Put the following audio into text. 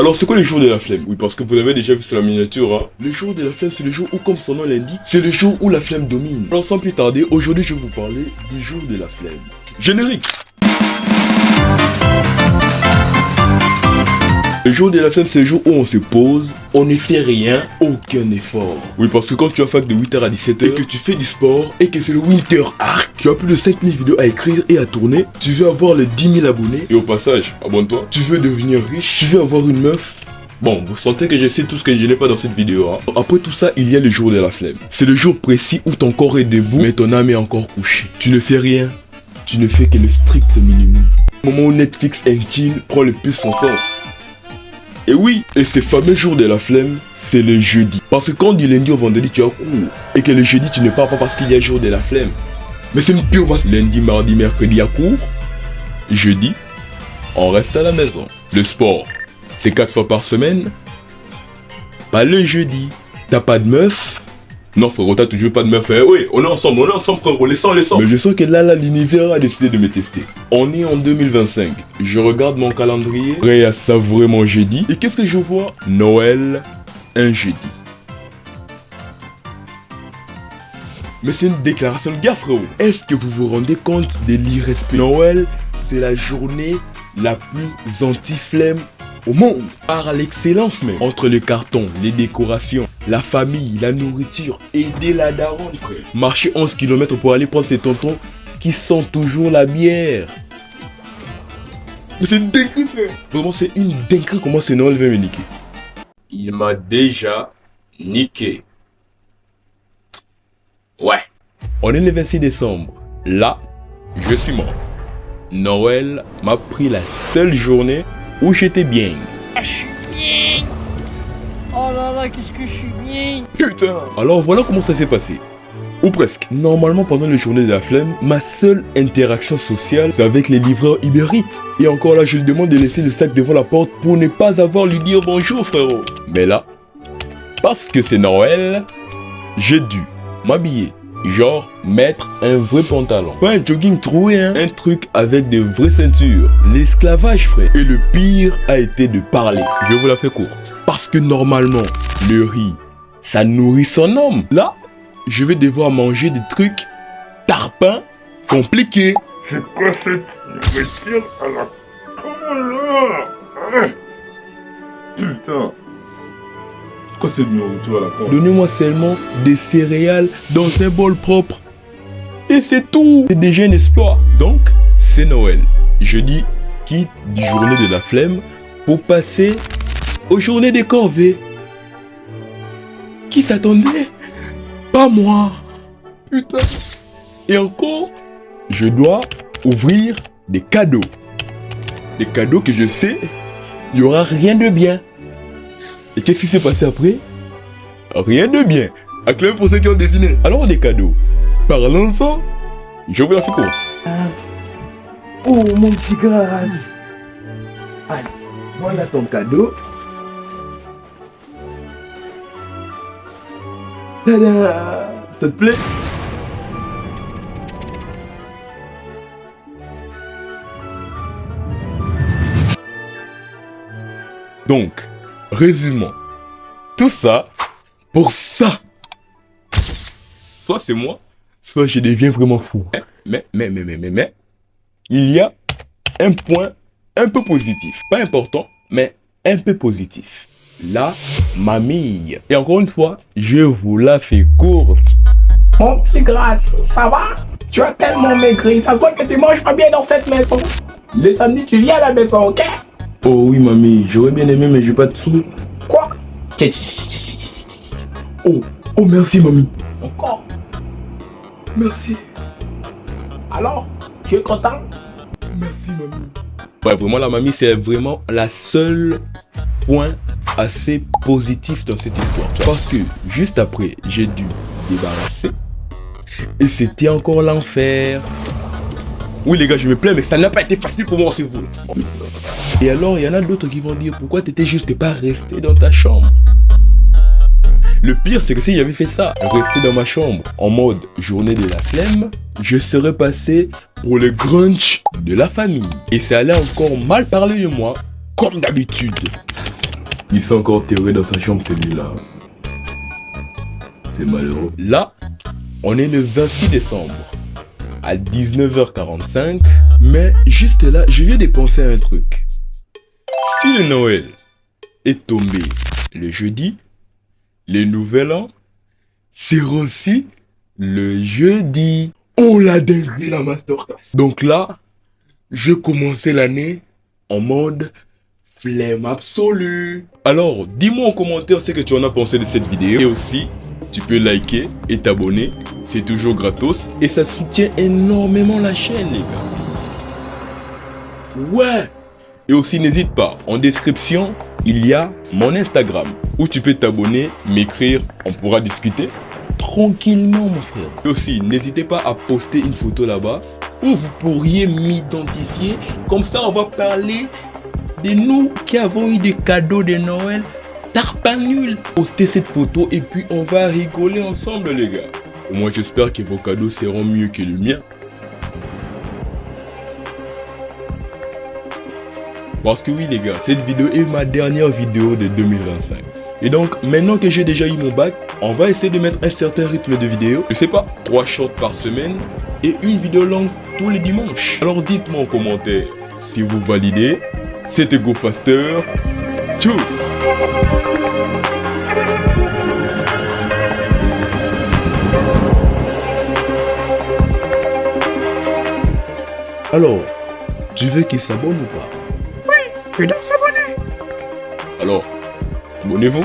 Alors c'est quoi le jour de la flemme? Oui, parce que vous l'avez déjà vu sur la miniature, hein. Le jour de la flemme, c'est le jour où, comme son nom l'indique, c'est le jour où la flemme domine. Alors sans plus tarder, aujourd'hui je vais vous parler du jour de la flemme. Générique. Le jour de la flemme, c'est le jour où on se pose, on ne fait rien, aucun effort. Oui, parce que quand tu as fac de 8h à 17h et que tu fais du sport et que c'est le Winter Arc, tu as plus de 5000 vidéos à écrire et à tourner, tu veux avoir les 10 000 abonnés et au passage, abonne-toi, tu veux devenir riche, tu veux avoir une meuf. Bon, vous sentez que je sais tout ce que je n'ai pas dans cette vidéo, hein. Après tout ça, il y a le jour de la flemme. C'est le jour précis où ton corps est debout, mais ton âme est encore couchée. Tu ne fais rien, tu ne fais que le strict minimum. Le moment où Netflix and chill prend le plus son sens. Et oui, et ce fameux jour de la flemme, c'est le jeudi. Parce que quand du lundi au vendredi tu as cours, et que le jeudi tu ne pars pas parce qu'il y a jour de la flemme. Mais c'est une pure masse. Lundi, mardi, mercredi à cours. Jeudi, on reste à la maison. Le sport, c'est 4 fois par semaine. Pas le jeudi. T'as pas de meuf? Non frérot, t'as toujours pas de meuf. Oui, on est ensemble frérot, laissons. Mais je sens que là, l'univers a décidé de me tester. On est en 2025. Je regarde mon calendrier, prêt à savourer mon jeudi. Et qu'est-ce que je vois? Noël, un jeudi. Mais c'est une déclaration de guerre frérot. Est-ce que vous vous rendez compte de l'irrespect? Noël, c'est la journée la plus anti-flemme au monde, par l'excellence même. Entre le carton, les décorations, la famille, la nourriture, aider la daronne frère. Marcher 11 km pour aller prendre ses tontons qui sentent toujours la bière. Mais c'est une dinguerie frère. Vraiment c'est une dinguerie comment c'est Noël va me niquer. Il m'a déjà niqué. Ouais. On est le 26 décembre. Là, je suis mort. Noël m'a pris la seule journée où j'étais bien. Ah, je suis bien. Oh là là, qu'est-ce que je suis bien. Putain. Alors voilà comment ça s'est passé. Ou presque. Normalement pendant les journées de la flemme, ma seule interaction sociale c'est avec les livreurs Uber Eats. Et encore là je lui demande de laisser le sac devant la porte pour ne pas avoir à lui dire bonjour frérot. Mais là, parce que c'est Noël, j'ai dû m'habiller. Genre, mettre un vrai pantalon. Pas un jogging troué, hein. Un truc avec de vraies ceintures. L'esclavage, frère. Et le pire a été de parler. Je vous la fais courte. Parce que normalement, le riz, ça nourrit son homme. Là, je vais devoir manger des trucs tarpins compliqués. C'est quoi cette nourriture à la con là? Hein? Putain. C'est quoi cette nourriture à la con? Donnez-moi seulement des céréales dans un bol propre. Et c'est tout. C'est déjà un exploit. Donc, c'est Noël. Jeudi, quitte du journée de la flemme pour passer aux journées des corvées. Qui s'attendait? Pas moi. Putain. Et encore, je dois ouvrir des cadeaux. Des cadeaux que je sais, il n'y aura rien de bien. Et qu'est-ce qui s'est passé après? Rien de bien. Acclamez pour ceux qui ont deviné. Alors les cadeaux. Parlons-en. Je vous la fais courte. Oh mon petit Graz. Allez, voilà ton cadeau. Tada! Ça te plaît? Donc, résumons. Tout ça pour ça. Soit c'est moi, soit je deviens vraiment fou. Mais, il y a un point un peu positif. Pas important, mais un peu positif. La mamie. Et encore une fois, je vous la fais courte. Mon petit Grâce, ça va? Tu as tellement maigri, ça se voit que tu manges pas bien dans cette maison. Le samedi, tu viens à la maison, ok? Oh oui, mamie, j'aurais bien aimé, mais j'ai pas de sous. Quoi? Oh merci mamie. Encore? Merci. Alors, tu es content? Merci mamie. Ouais, vraiment, la mamie, c'est vraiment la seule point assez positif dans cette histoire. Parce que juste après, j'ai dû débarrasser. Et c'était encore l'enfer. Oui, les gars, je me plains, mais ça n'a pas été facile pour moi, c'est vous. Et alors, il y en a d'autres qui vont dire pourquoi t'étais juste pas resté dans ta chambre. Le pire, c'est que si j'avais fait ça, rester dans ma chambre en mode journée de la flemme, je serais passé pour le grunge de la famille. Et ça allait encore mal parler de moi, comme d'habitude. Il s'est encore terré dans sa chambre celui-là. C'est malheureux. Là, on est le 26 décembre à 19h45. Mais juste là, je viens de penser à un truc. Si le Noël est tombé le jeudi, le nouvel an sera aussi le jeudi. Oh la dinguerie, la masterclass. Donc là, je commençais l'année en mode flemme absolue. Alors, dis-moi en commentaire ce que tu en as pensé de cette vidéo. Et aussi, tu peux liker et t'abonner. C'est toujours gratos et ça soutient énormément la chaîne, les gars. Ouais. Et aussi, n'hésite pas, en description, il y a mon Instagram où tu peux t'abonner, m'écrire, on pourra discuter tranquillement, mon frère. Et aussi, n'hésitez pas à poster une photo là-bas où vous pourriez m'identifier. Comme ça, on va parler de nous qui avons eu des cadeaux de Noël tarpanules. Postez cette photo et puis on va rigoler ensemble, les gars. Moi, j'espère que vos cadeaux seront mieux que le mien. Parce que oui les gars, cette vidéo est ma dernière vidéo de 2025. Et donc, maintenant que j'ai déjà eu mon bac, on va essayer de mettre un certain rythme de vidéo. Je sais pas, 3 shorts par semaine et une vidéo longue tous les dimanches. Alors dites-moi en commentaire si vous validez. C'était GoFaster. Tchuss! Alors, tu veux qu'il s'abonne ou pas? Je dois s'abonner. Alors, abonnez-vous.